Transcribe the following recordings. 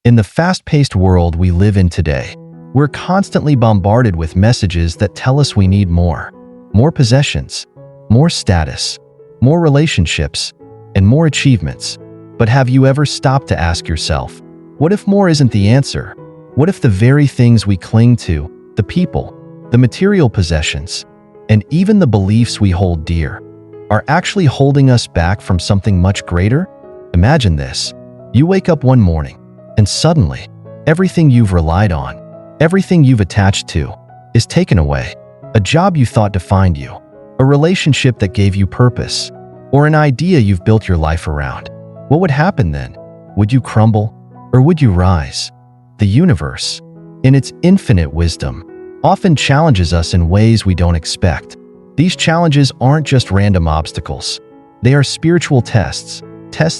In the fast-paced world we live in today, we're constantly bombarded with messages that tell us we need more. More possessions, more status, more relationships, and more achievements. But have you ever stopped to ask yourself, what if more isn't the answer? What if the very things we cling to, the people, the material possessions, and even the beliefs we hold dear, are actually holding us back from something much greater? Imagine this. You wake up one morning, and suddenly, everything you've relied on, everything you've attached to, is taken away. A job you thought defined you, a relationship that gave you purpose, or an idea you've built your life around. What would happen then? Would you crumble, or would you rise? The universe, in its infinite wisdom, often challenges us in ways we don't expect. These challenges aren't just random obstacles. They are spiritual tests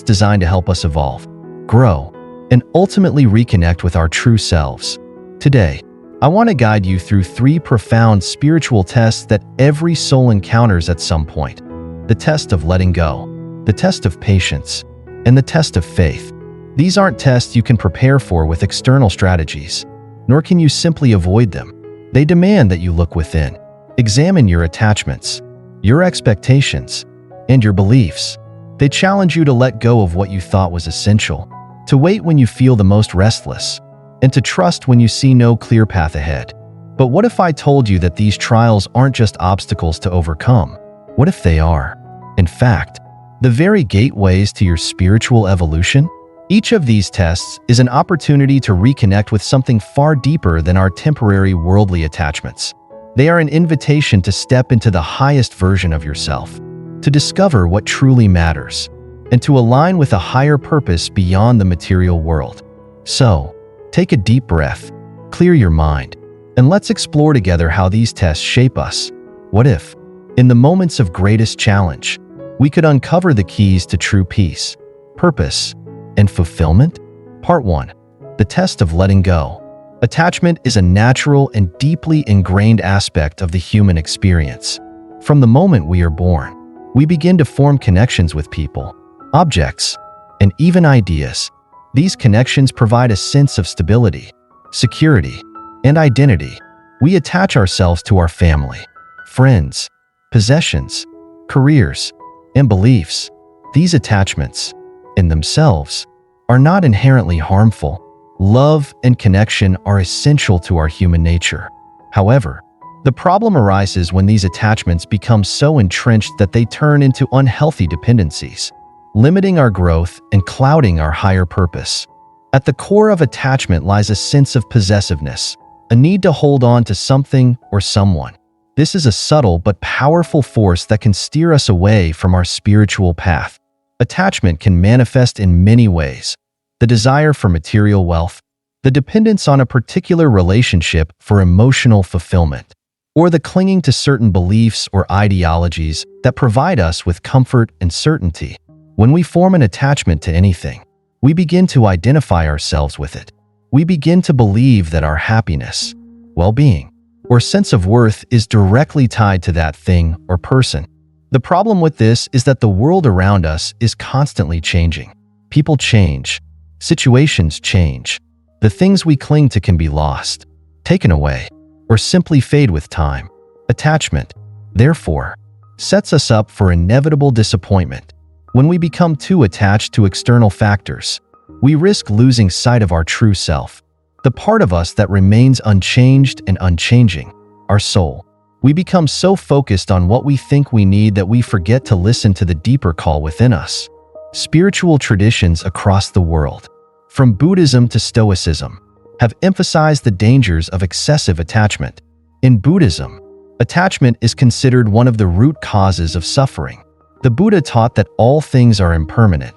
designed to help us evolve, grow, and ultimately reconnect with our true selves. Today, I want to guide you through 3 profound spiritual tests that every soul encounters at some point. The test of letting go, the test of patience, and the test of faith. These aren't tests you can prepare for with external strategies, nor can you simply avoid them. They demand that you look within, examine your attachments, your expectations, and your beliefs. They challenge you to let go of what you thought was essential, to wait when you feel the most restless, and to trust when you see no clear path ahead. But what if I told you that these trials aren't just obstacles to overcome? What if they are, in fact, the very gateways to your spiritual evolution? Each of these tests is an opportunity to reconnect with something far deeper than our temporary worldly attachments. They are an invitation to step into the highest version of yourself, to discover what truly matters, and to align with a higher purpose beyond the material world. So, take a deep breath, clear your mind, and let's explore together how these tests shape us. What if, in the moments of greatest challenge, we could uncover the keys to true peace, purpose, and fulfillment? Part 1. The test of letting go. Attachment is a natural and deeply ingrained aspect of the human experience. From the moment we are born, we begin to form connections with people, objects, and even ideas. These connections provide a sense of stability, security, and identity. We attach ourselves to our family, friends, possessions, careers, and beliefs. These attachments, in themselves, are not inherently harmful. Love and connection are essential to our human nature. However, the problem arises when these attachments become so entrenched that they turn into unhealthy dependencies, limiting our growth and clouding our higher purpose. At the core of attachment lies a sense of possessiveness, a need to hold on to something or someone. This is a subtle but powerful force that can steer us away from our spiritual path. Attachment can manifest in many ways: the desire for material wealth, the dependence on a particular relationship for emotional fulfillment, or the clinging to certain beliefs or ideologies that provide us with comfort and certainty. When we form an attachment to anything, we begin to identify ourselves with it. We begin to believe that our happiness, well-being, or sense of worth is directly tied to that thing or person. The problem with this is that the world around us is constantly changing. People change. Situations change. The things we cling to can be lost, taken away, or simply fade with time. Attachment, therefore, sets us up for inevitable disappointment. When we become too attached to external factors, we risk losing sight of our true self, the part of us that remains unchanged and unchanging, our soul. We become so focused on what we think we need that we forget to listen to the deeper call within us. Spiritual traditions across the world, from Buddhism to Stoicism, have emphasized the dangers of excessive attachment. In Buddhism, attachment is considered one of the root causes of suffering. The Buddha taught that all things are impermanent,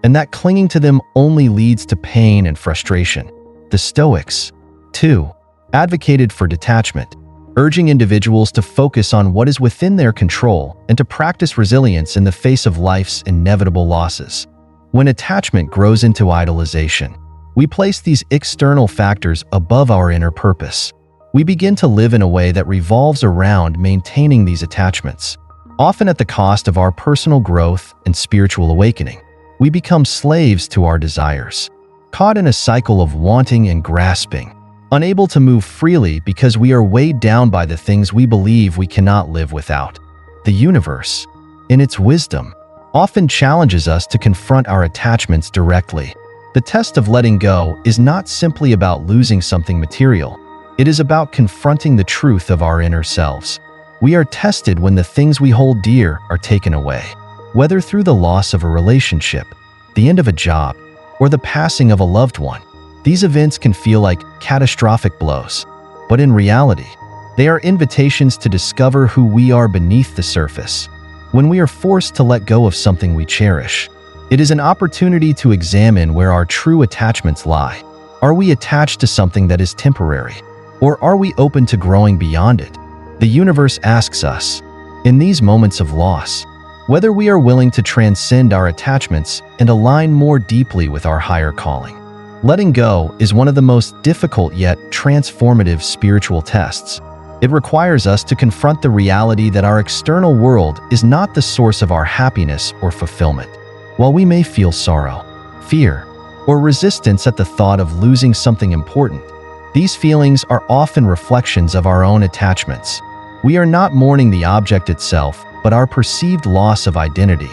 and that clinging to them only leads to pain and frustration. The Stoics, too, advocated for detachment, urging individuals to focus on what is within their control and to practice resilience in the face of life's inevitable losses. When attachment grows into idolization, we place these external factors above our inner purpose. We begin to live in a way that revolves around maintaining these attachments, often at the cost of our personal growth and spiritual awakening. We become slaves to our desires, caught in a cycle of wanting and grasping, unable to move freely because we are weighed down by the things we believe we cannot live without. The universe, in its wisdom, often challenges us to confront our attachments directly. The test of letting go is not simply about losing something material. It is about confronting the truth of our inner selves. We are tested when the things we hold dear are taken away, whether through the loss of a relationship, the end of a job, or the passing of a loved one. These events can feel like catastrophic blows, but in reality, they are invitations to discover who we are beneath the surface. When we are forced to let go of something we cherish, it is an opportunity to examine where our true attachments lie. Are we attached to something that is temporary, or are we open to growing beyond it? The universe asks us, in these moments of loss, whether we are willing to transcend our attachments and align more deeply with our higher calling. Letting go is one of the most difficult yet transformative spiritual tests. It requires us to confront the reality that our external world is not the source of our happiness or fulfillment. While we may feel sorrow, fear, or resistance at the thought of losing something important, these feelings are often reflections of our own attachments. We are not mourning the object itself, but our perceived loss of identity,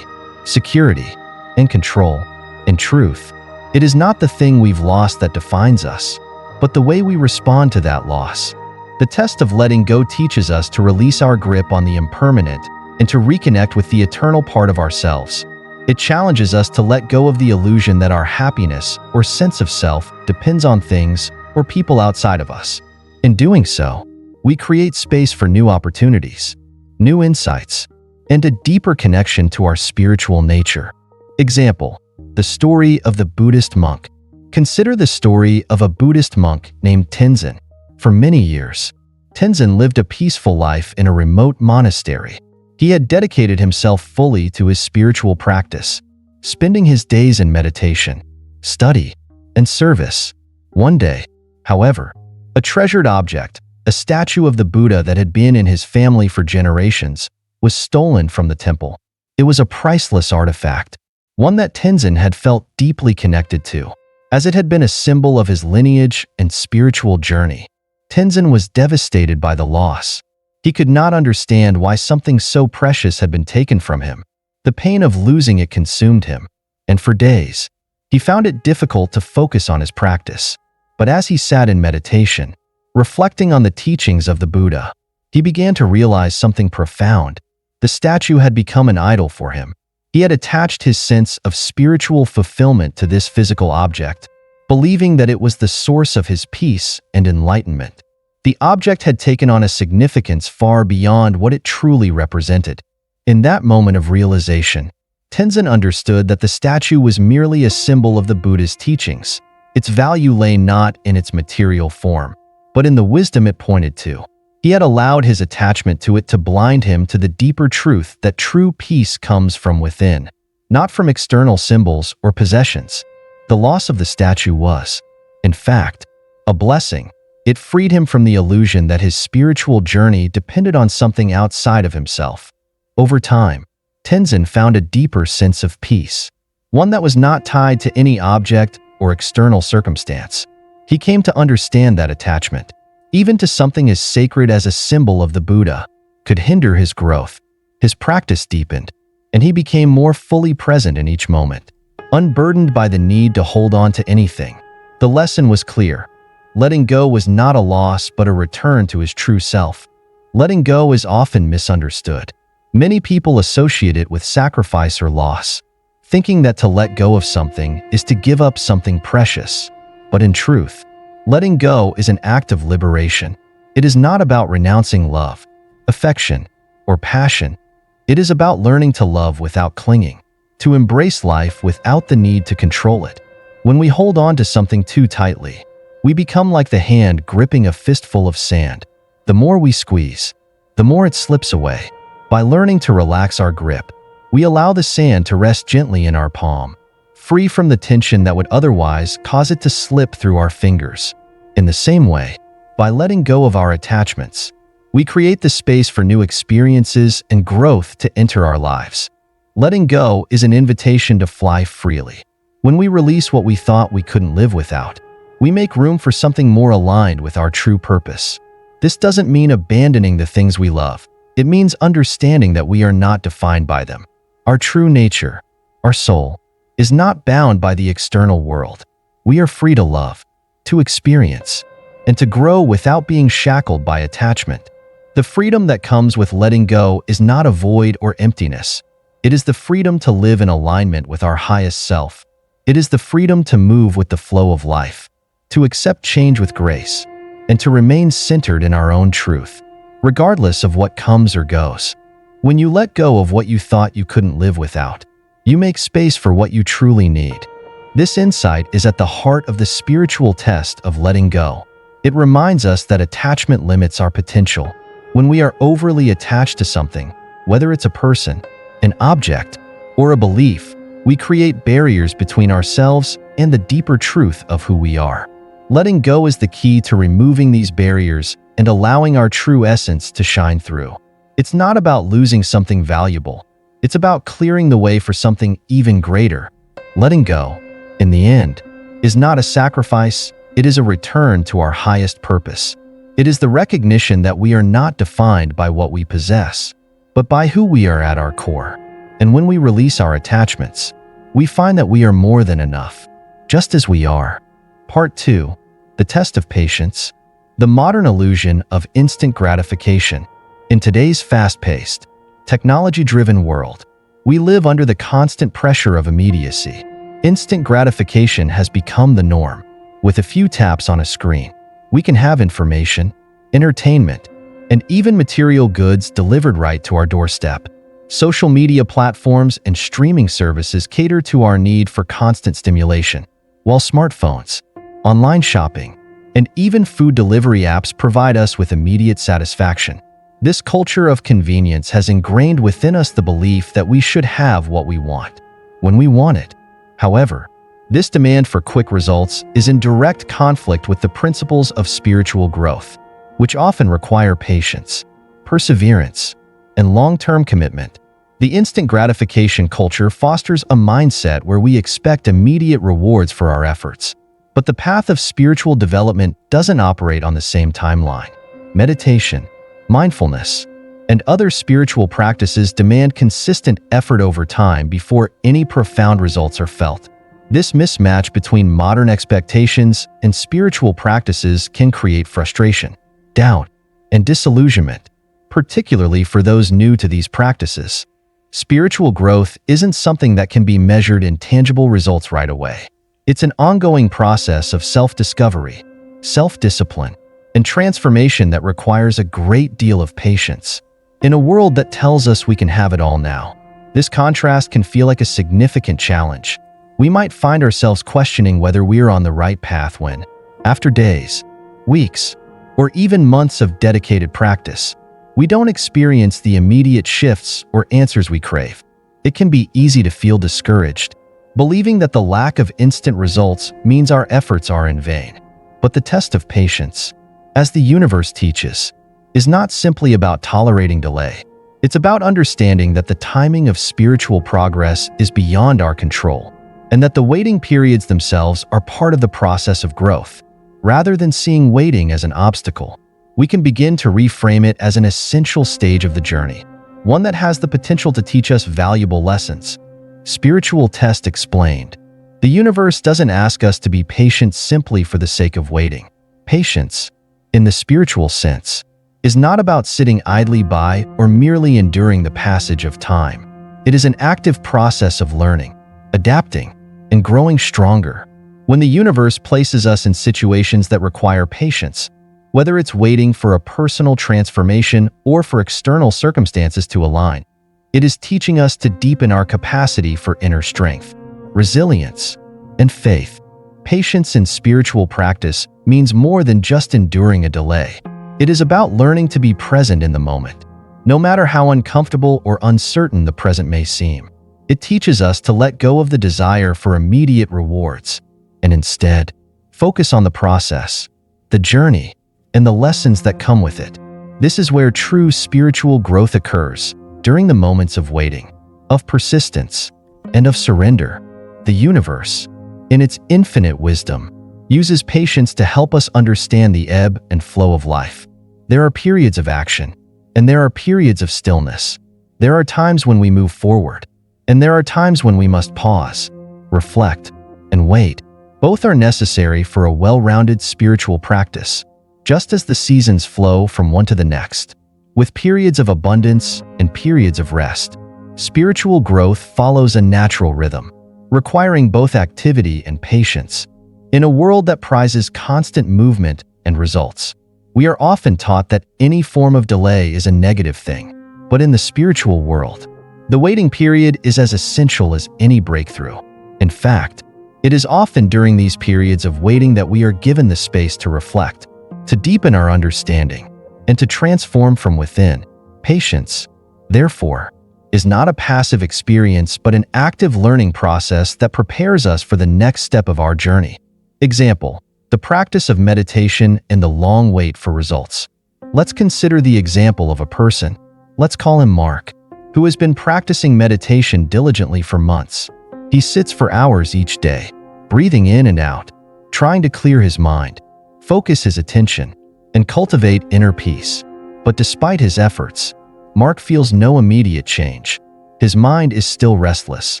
security, and control. In truth, it is not the thing we've lost that defines us, but the way we respond to that loss. The test of letting go teaches us to release our grip on the impermanent and to reconnect with the eternal part of ourselves. It challenges us to let go of the illusion that our happiness or sense of self depends on things or people outside of us. In doing so, we create space for new opportunities, new insights, and a deeper connection to our spiritual nature. Example: the story of the Buddhist monk. Consider the story of a Buddhist monk named Tenzin. For many years, Tenzin lived a peaceful life in a remote monastery. He had dedicated himself fully to his spiritual practice, spending his days in meditation, study, and service. One day, however, a treasured object, a statue of the Buddha that had been in his family for generations, was stolen from the temple. It was a priceless artifact, one that Tenzin had felt deeply connected to, as it had been a symbol of his lineage and spiritual journey. Tenzin was devastated by the loss. He could not understand why something so precious had been taken from him. The pain of losing it consumed him, and for days, he found it difficult to focus on his practice. But as he sat in meditation, reflecting on the teachings of the Buddha, he began to realize something profound. The statue had become an idol for him. He had attached his sense of spiritual fulfillment to this physical object, believing that it was the source of his peace and enlightenment. The object had taken on a significance far beyond what it truly represented. In that moment of realization, Tenzin understood that the statue was merely a symbol of the Buddha's teachings. Its value lay not in its material form, but in the wisdom it pointed to. He had allowed his attachment to it to blind him to the deeper truth that true peace comes from within, not from external symbols or possessions. The loss of the statue was, in fact, a blessing. It freed him from the illusion that his spiritual journey depended on something outside of himself. Over time, Tenzin found a deeper sense of peace, one that was not tied to any object or external circumstance. He came to understand that attachment, even to something as sacred as a symbol of the Buddha, could hinder his growth. His practice deepened, and he became more fully present in each moment, unburdened by the need to hold on to anything. The lesson was clear. Letting go was not a loss but a return to his true self. Letting go is often misunderstood. Many people associate it with sacrifice or loss, thinking that to let go of something is to give up something precious. But in truth, letting go is an act of liberation. It is not about renouncing love, affection, or passion. It is about learning to love without clinging, to embrace life without the need to control it. When we hold on to something too tightly, we become like the hand gripping a fistful of sand. The more we squeeze, the more it slips away. By learning to relax our grip, we allow the sand to rest gently in our palm, free from the tension that would otherwise cause it to slip through our fingers. In the same way, by letting go of our attachments, we create the space for new experiences and growth to enter our lives. Letting go is an invitation to fly freely. When we release what we thought we couldn't live without, we make room for something more aligned with our true purpose. This doesn't mean abandoning the things we love. It means understanding that we are not defined by them. Our true nature, our soul, is not bound by the external world. We are free to love, to experience, and to grow without being shackled by attachment. The freedom that comes with letting go is not a void or emptiness. It is the freedom to live in alignment with our highest self. It is the freedom to move with the flow of life, to accept change with grace, and to remain centered in our own truth, regardless of what comes or goes. When you let go of what you thought you couldn't live without, you make space for what you truly need. This insight is at the heart of the spiritual test of letting go. It reminds us that attachment limits our potential. When we are overly attached to something, whether it's a person, an object, or a belief, we create barriers between ourselves and the deeper truth of who we are. Letting go is the key to removing these barriers and allowing our true essence to shine through. It's not about losing something valuable. It's about clearing the way for something even greater. Letting go, in the end, is not a sacrifice. It is a return to our highest purpose. It is the recognition that we are not defined by what we possess, but by who we are at our core. And when we release our attachments, we find that we are more than enough, just as we are. Part 2. The test of patience. The modern illusion of instant gratification. In today's fast-paced, technology-driven world, we live under the constant pressure of immediacy. Instant gratification has become the norm. With a few taps on a screen, we can have information, entertainment, and even material goods delivered right to our doorstep. Social media platforms and streaming services cater to our need for constant stimulation, while smartphones, online shopping, and even food delivery apps provide us with immediate satisfaction. This culture of convenience has ingrained within us the belief that we should have what we want, when we want it. However, this demand for quick results is in direct conflict with the principles of spiritual growth, which often require patience, perseverance, and long-term commitment. The instant gratification culture fosters a mindset where we expect immediate rewards for our efforts. But the path of spiritual development doesn't operate on the same timeline. Meditation, mindfulness, and other spiritual practices demand consistent effort over time before any profound results are felt. This mismatch between modern expectations and spiritual practices can create frustration, doubt, and disillusionment, particularly for those new to these practices. Spiritual growth isn't something that can be measured in tangible results right away. It's an ongoing process of self-discovery, self-discipline, and transformation that requires a great deal of patience. In a world that tells us we can have it all now, this contrast can feel like a significant challenge. We might find ourselves questioning whether we're on the right path when, after days, weeks, or even months of dedicated practice, we don't experience the immediate shifts or answers we crave. It can be easy to feel discouraged, believing that the lack of instant results means our efforts are in vain. But the test of patience, as the universe teaches, is not simply about tolerating delay. It's about understanding that the timing of spiritual progress is beyond our control, and that the waiting periods themselves are part of the process of growth. Rather than seeing waiting as an obstacle, we can begin to reframe it as an essential stage of the journey, one that has the potential to teach us valuable lessons. Spiritual Test explained. The universe doesn't ask us to be patient simply for the sake of waiting. Patience, in the spiritual sense, is not about sitting idly by or merely enduring the passage of time. It is an active process of learning, adapting, and growing stronger. When the universe places us in situations that require patience, whether it's waiting for a personal transformation or for external circumstances to align, it is teaching us to deepen our capacity for inner strength, resilience, and faith. Patience in spiritual practice means more than just enduring a delay. It is about learning to be present in the moment, no matter how uncomfortable or uncertain the present may seem. It teaches us to let go of the desire for immediate rewards and instead focus on the process, the journey, and the lessons that come with it. This is where true spiritual growth occurs, during the moments of waiting, of persistence, and of surrender. The universe, in its infinite wisdom, uses patience to help us understand the ebb and flow of life. There are periods of action, and there are periods of stillness. There are times when we move forward, and there are times when we must pause, reflect, and wait. Both are necessary for a well-rounded spiritual practice, just as the seasons flow from one to the next, with periods of abundance and periods of rest. Spiritual growth follows a natural rhythm, requiring both activity and patience. In a world that prizes constant movement and results, we are often taught that any form of delay is a negative thing. But in the spiritual world, the waiting period is as essential as any breakthrough. In fact, it is often during these periods of waiting that we are given the space to reflect, to deepen our understanding, and to transform from within. Patience, therefore, is not a passive experience but an active learning process that prepares us for the next step of our journey. Example: the practice of meditation and the long wait for results. Let's consider the example of a person. Let's call him Mark, who has been practicing meditation diligently for months. He sits for hours each day, breathing in and out, trying to clear his mind, focus his attention, and cultivate inner peace. But despite his efforts, Mark feels no immediate change. His mind is still restless,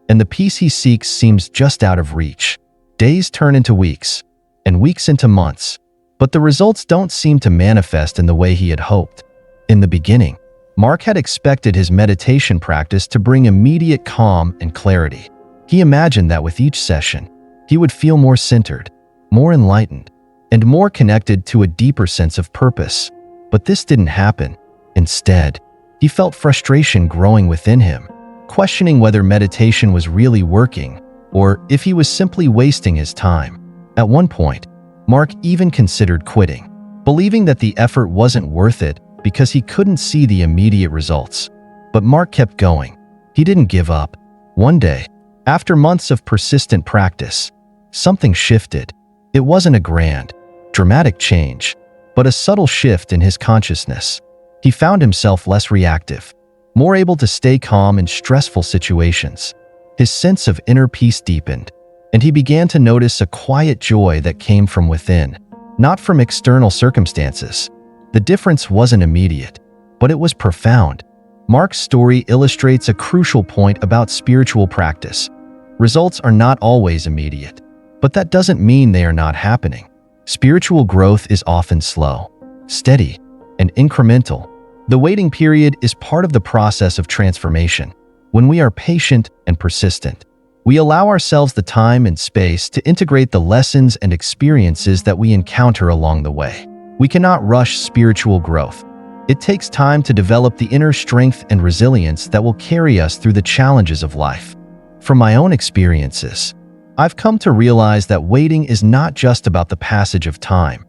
and the peace he seeks seems just out of reach. Days turn into weeks, and weeks into months, but the results don't seem to manifest in the way he had hoped. In the beginning, Mark had expected his meditation practice to bring immediate calm and clarity. He imagined that with each session, he would feel more centered, more enlightened, and more connected to a deeper sense of purpose. But this didn't happen. Instead, he felt frustration growing within him, questioning whether meditation was really working or if he was simply wasting his time. At one point, Mark even considered quitting, believing that the effort wasn't worth it because he couldn't see the immediate results. But Mark kept going. He didn't give up. One day, after months of persistent practice, something shifted. It wasn't a grand, dramatic change, but a subtle shift in his consciousness. He found himself less reactive, more able to stay calm in stressful situations. His sense of inner peace deepened, and he began to notice a quiet joy that came from within, not from external circumstances. The difference wasn't immediate, but it was profound. Mark's story illustrates a crucial point about spiritual practice. Results are not always immediate, but that doesn't mean they are not happening. Spiritual growth is often slow, steady, and incremental. The waiting period is part of the process of transformation. When we are patient and persistent, we allow ourselves the time and space to integrate the lessons and experiences that we encounter along the way. We cannot rush spiritual growth. It takes time to develop the inner strength and resilience that will carry us through the challenges of life. From my own experiences, I've come to realize that waiting is not just about the passage of time.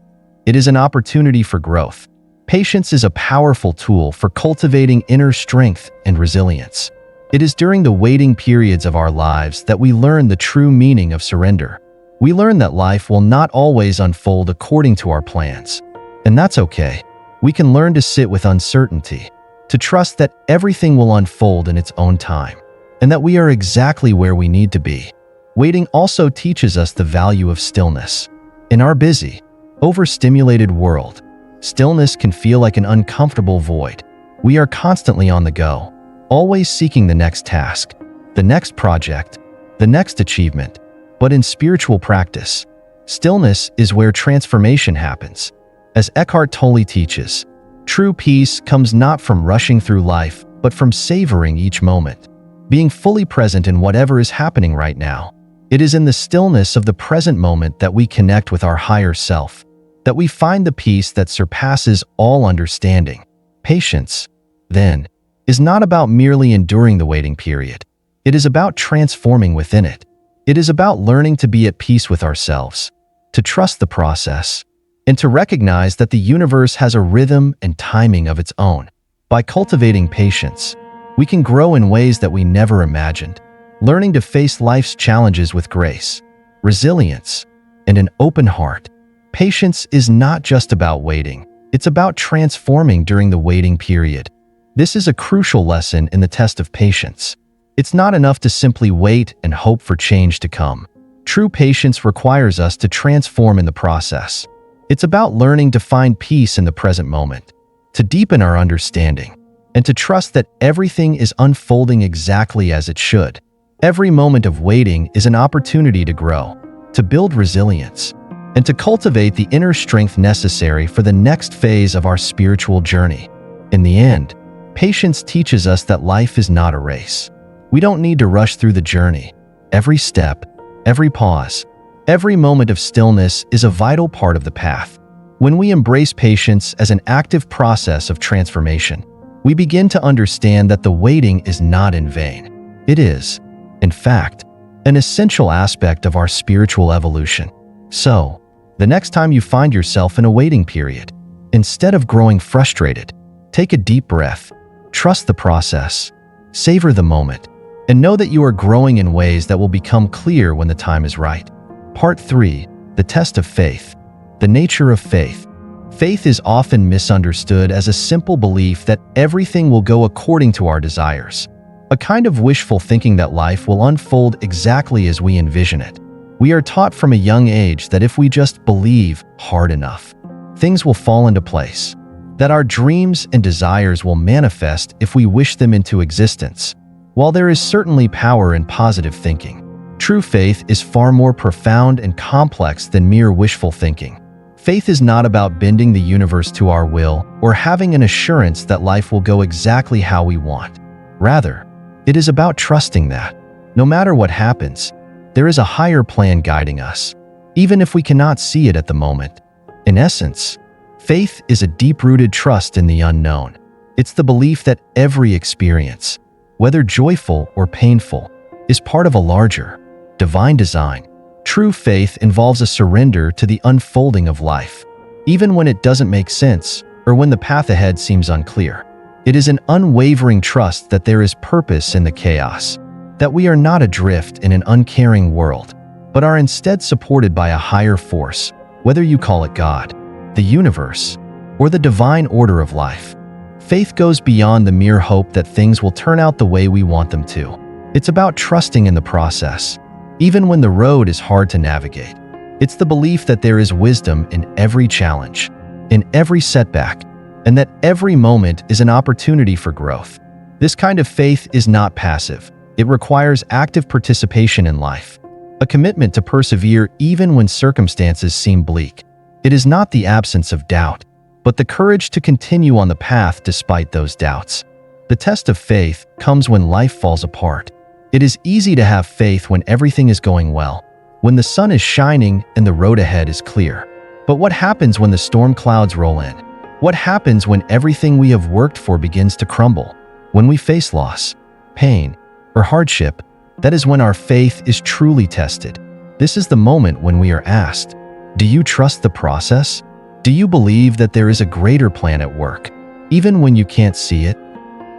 It is an opportunity for growth. Patience is a powerful tool for cultivating inner strength and resilience. It is during the waiting periods of our lives that we learn the true meaning of surrender. We learn that life will not always unfold according to our plans. And that's okay. We can learn to sit with uncertainty, to trust that everything will unfold in its own time, and that we are exactly where we need to be. Waiting also teaches us the value of stillness. In our busy, overstimulated world, stillness can feel like an uncomfortable void. We are constantly on the go, always seeking the next task, the next project, the next achievement. But in spiritual practice, stillness is where transformation happens. As Eckhart Tolle teaches, true peace comes not from rushing through life, but from savoring each moment, being fully present in whatever is happening right now. It is in the stillness of the present moment that we connect with our higher self, that we find the peace that surpasses all understanding. Patience, then, is not about merely enduring the waiting period. It is about transforming within it. It is about learning to be at peace with ourselves, to trust the process, and to recognize that the universe has a rhythm and timing of its own. By cultivating patience, we can grow in ways that we never imagined, learning to face life's challenges with grace, resilience, and an open heart. Patience is not just about waiting. It's about transforming during the waiting period. This is a crucial lesson in the test of patience. It's not enough to simply wait and hope for change to come. True patience requires us to transform in the process. It's about learning to find peace in the present moment, to deepen our understanding, and to trust that everything is unfolding exactly as it should. Every moment of waiting is an opportunity to grow, to build resilience, and to cultivate the inner strength necessary for the next phase of our spiritual journey. In the end, patience teaches us that life is not a race. We don't need to rush through the journey. Every step, every pause, every moment of stillness is a vital part of the path. When we embrace patience as an active process of transformation, we begin to understand that the waiting is not in vain. It is, in fact, an essential aspect of our spiritual evolution. So, the next time you find yourself in a waiting period, instead of growing frustrated, take a deep breath, trust the process, savor the moment, and know that you are growing in ways that will become clear when the time is right. Part 3. The Test of Faith. The nature of faith. Faith is often misunderstood as a simple belief that everything will go according to our desires, a kind of wishful thinking that life will unfold exactly as we envision it. We are taught from a young age that if we just believe hard enough, things will fall into place, that our dreams and desires will manifest if we wish them into existence. While there is certainly power in positive thinking, true faith is far more profound and complex than mere wishful thinking. Faith is not about bending the universe to our will or having an assurance that life will go exactly how we want. Rather, it is about trusting that, no matter what happens, there is a higher plan guiding us, even if we cannot see it at the moment. In essence, faith is a deep-rooted trust in the unknown. It's the belief that every experience, whether joyful or painful, is part of a larger, divine design. True faith involves a surrender to the unfolding of life, even when it doesn't make sense or when the path ahead seems unclear. It is an unwavering trust that there is purpose in the chaos, that we are not adrift in an uncaring world, but are instead supported by a higher force, whether you call it God, the universe, or the divine order of life. Faith goes beyond the mere hope that things will turn out the way we want them to. It's about trusting in the process, even when the road is hard to navigate. It's the belief that there is wisdom in every challenge, in every setback, and that every moment is an opportunity for growth. This kind of faith is not passive. It requires active participation in life, a commitment to persevere even when circumstances seem bleak. It is not the absence of doubt, but the courage to continue on the path despite those doubts. The test of faith comes when life falls apart. It is easy to have faith when everything is going well, when the sun is shining and the road ahead is clear. But what happens when the storm clouds roll in? What happens when everything we have worked for begins to crumble? When we face loss, pain, or hardship, that is when our faith is truly tested. This is the moment when we are asked, do you trust the process? Do you believe that there is a greater plan at work, even when you can't see it?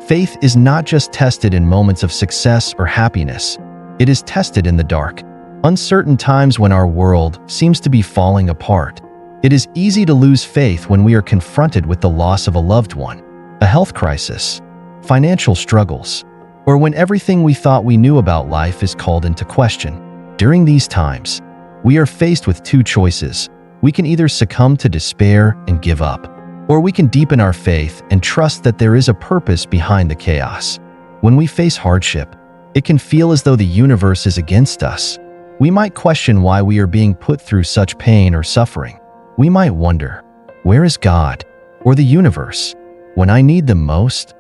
Faith is not just tested in moments of success or happiness. It is tested in the dark, uncertain times when our world seems to be falling apart. It is easy to lose faith when we are confronted with the loss of a loved one, a health crisis, financial struggles, or when everything we thought we knew about life is called into question. During these times, we are faced with two choices. We can either succumb to despair and give up, or we can deepen our faith and trust that there is a purpose behind the chaos. When we face hardship, it can feel as though the universe is against us. We might question why we are being put through such pain or suffering. We might wonder, where is God or the universe when I need them most?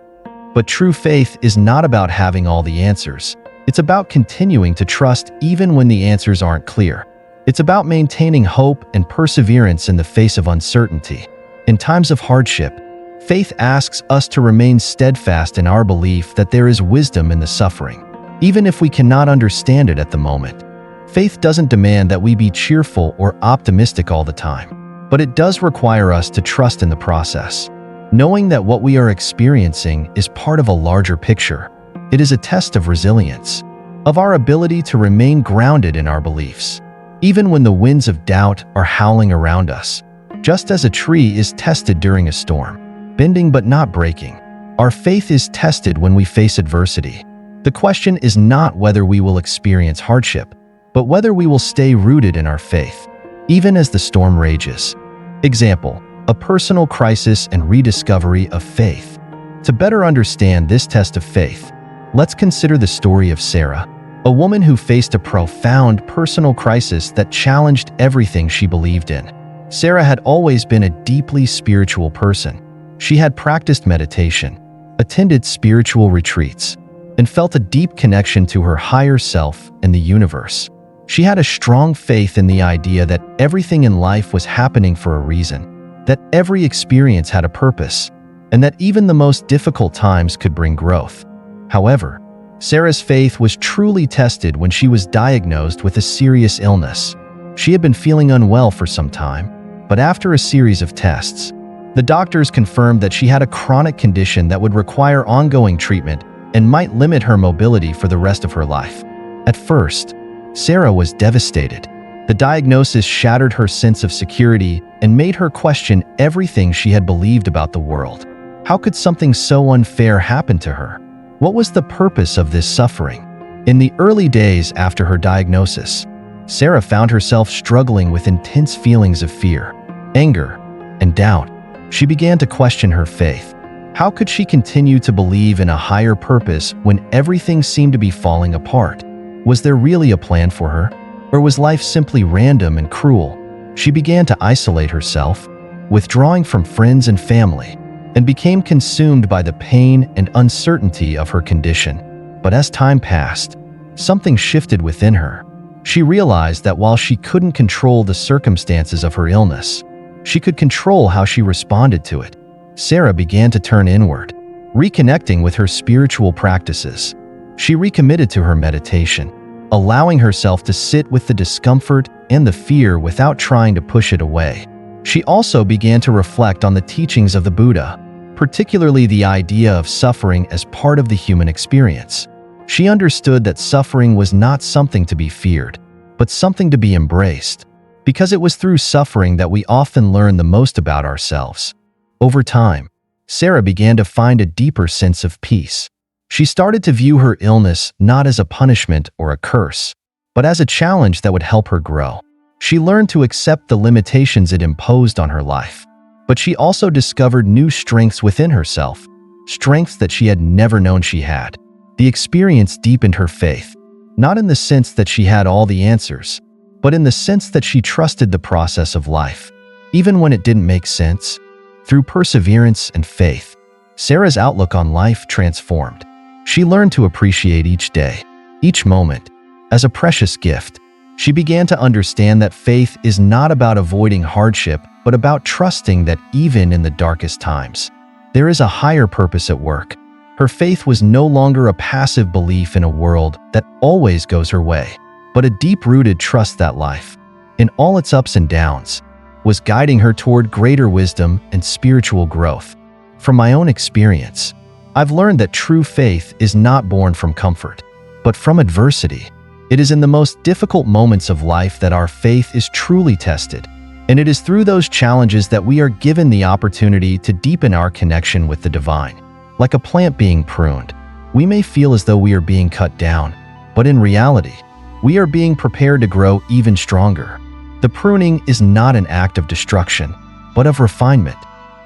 But true faith is not about having all the answers. It's about continuing to trust even when the answers aren't clear. It's about maintaining hope and perseverance in the face of uncertainty. In times of hardship, faith asks us to remain steadfast in our belief that there is wisdom in the suffering, even if we cannot understand it at the moment. Faith doesn't demand that we be cheerful or optimistic all the time, but it does require us to trust in the process, knowing that what we are experiencing is part of a larger picture. It is a test of resilience, of our ability to remain grounded in our beliefs, even when the winds of doubt are howling around us. Just as a tree is tested during a storm, bending but not breaking, our faith is tested when we face adversity. The question is not whether we will experience hardship, but whether we will stay rooted in our faith, even as the storm rages. Example: a personal crisis and rediscovery of faith. To better understand this test of faith, let's consider the story of Sarah, a woman who faced a profound personal crisis that challenged everything she believed in. Sarah had always been a deeply spiritual person. She had practiced meditation, attended spiritual retreats, and felt a deep connection to her higher self and the universe. She had a strong faith in the idea that everything in life was happening for a reason, that every experience had a purpose, and that even the most difficult times could bring growth. However, Sarah's faith was truly tested when she was diagnosed with a serious illness. She had been feeling unwell for some time, but after a series of tests, the doctors confirmed that she had a chronic condition that would require ongoing treatment and might limit her mobility for the rest of her life. At first, Sarah was devastated. The diagnosis shattered her sense of security and made her question everything she had believed about the world. How could something so unfair happen to her? What was the purpose of this suffering? In the early days after her diagnosis, Sarah found herself struggling with intense feelings of fear, anger, and doubt. She began to question her faith. How could she continue to believe in a higher purpose when everything seemed to be falling apart? Was there really a plan for her? Or was life simply random and cruel? She began to isolate herself, withdrawing from friends and family, and became consumed by the pain and uncertainty of her condition. But as time passed, something shifted within her. She realized that while she couldn't control the circumstances of her illness, she could control how she responded to it. Sarah began to turn inward, reconnecting with her spiritual practices. She recommitted to her meditation, allowing herself to sit with the discomfort and the fear without trying to push it away. She also began to reflect on the teachings of the Buddha, particularly the idea of suffering as part of the human experience. She understood that suffering was not something to be feared, but something to be embraced, because it was through suffering that we often learn the most about ourselves. Over time, Sarah began to find a deeper sense of peace. She started to view her illness not as a punishment or a curse, but as a challenge that would help her grow. She learned to accept the limitations it imposed on her life. But she also discovered new strengths within herself, strengths that she had never known she had. The experience deepened her faith, not in the sense that she had all the answers, but in the sense that she trusted the process of life, even when it didn't make sense. Through perseverance and faith, Sarah's outlook on life transformed. She learned to appreciate each day, each moment, as a precious gift. She began to understand that faith is not about avoiding hardship, but about trusting that even in the darkest times, there is a higher purpose at work. Her faith was no longer a passive belief in a world that always goes her way, but a deep-rooted trust that life, in all its ups and downs, was guiding her toward greater wisdom and spiritual growth. From my own experience, I've learned that true faith is not born from comfort, but from adversity. It is in the most difficult moments of life that our faith is truly tested, and it is through those challenges that we are given the opportunity to deepen our connection with the divine. Like a plant being pruned, we may feel as though we are being cut down, but in reality, we are being prepared to grow even stronger. The pruning is not an act of destruction, but of refinement.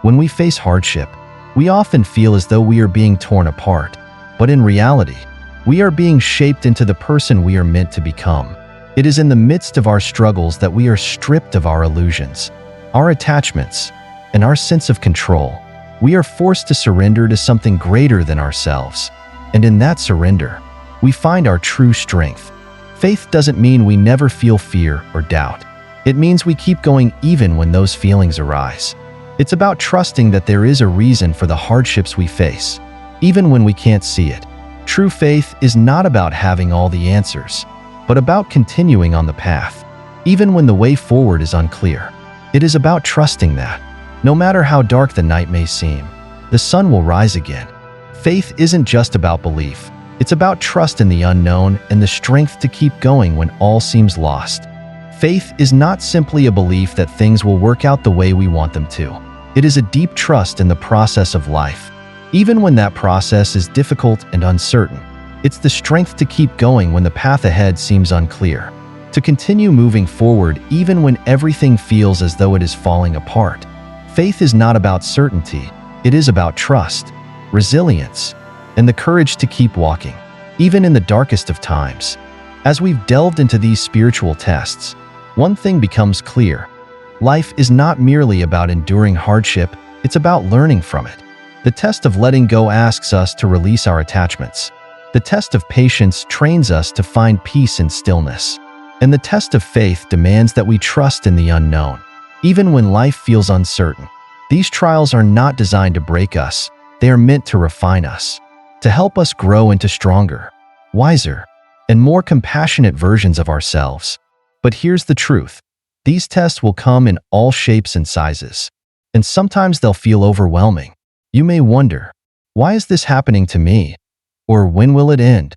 When we face hardship, we often feel as though we are being torn apart, but in reality, we are being shaped into the person we are meant to become. It is in the midst of our struggles that we are stripped of our illusions, our attachments, and our sense of control. We are forced to surrender to something greater than ourselves, and in that surrender, we find our true strength. Faith doesn't mean we never feel fear or doubt. It means we keep going even when those feelings arise. It's about trusting that there is a reason for the hardships we face, even when we can't see it. True faith is not about having all the answers, but about continuing on the path, even when the way forward is unclear. It is about trusting that, no matter how dark the night may seem, the sun will rise again. Faith isn't just about belief. It's about trust in the unknown and the strength to keep going when all seems lost. Faith is not simply a belief that things will work out the way we want them to. It is a deep trust in the process of life, even when that process is difficult and uncertain. It's the strength to keep going when the path ahead seems unclear. to continue moving forward even when everything feels as though it is falling apart. Faith is not about certainty, it is about trust, resilience, and the courage to keep walking, even in the darkest of times. As we've delved into these spiritual tests, one thing becomes clear. Life is not merely about enduring hardship, it's about learning from it. The test of letting go asks us to release our attachments. The test of patience trains us to find peace in stillness. And the test of faith demands that we trust in the unknown, even when life feels uncertain. These trials are not designed to break us, they are meant to refine us, to help us grow into stronger, wiser, and more compassionate versions of ourselves. But here's the truth. These tests will come in all shapes and sizes, and sometimes they'll feel overwhelming. You may wonder, why is this happening to me? Or when will it end?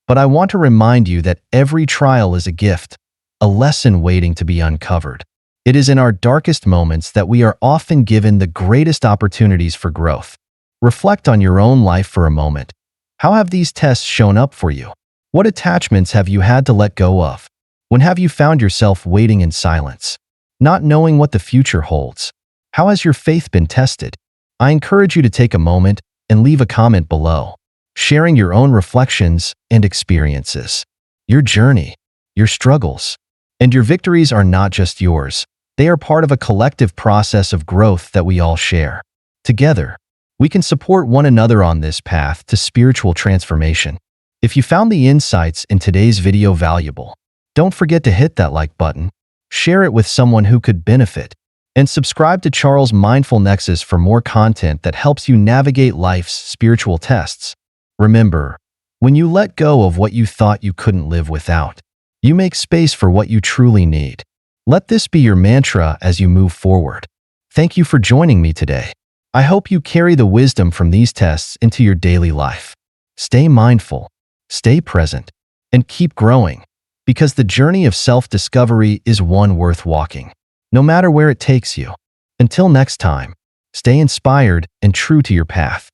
But I want to remind you that every trial is a gift, a lesson waiting to be uncovered. It is in our darkest moments that we are often given the greatest opportunities for growth. Reflect on your own life for a moment. How have these tests shown up for you? What attachments have you had to let go of? When have you found yourself waiting in silence, not knowing what the future holds? How has your faith been tested? I encourage you to take a moment and leave a comment below, sharing your own reflections and experiences. Your journey, your struggles, and your victories are not just yours. They are part of a collective process of growth that we all share. Together, we can support one another on this path to spiritual transformation. If you found the insights in today's video valuable, don't forget to hit that like button, share it with someone who could benefit, and subscribe to Charles' Mindful Nexus for more content that helps you navigate life's spiritual tests. Remember, when you let go of what you thought you couldn't live without, you make space for what you truly need. Let this be your mantra as you move forward. Thank you for joining me today. I hope you carry the wisdom from these tests into your daily life. Stay mindful, stay present, and keep growing, because the journey of self-discovery is one worth walking, no matter where it takes you. Until next time, stay inspired and true to your path.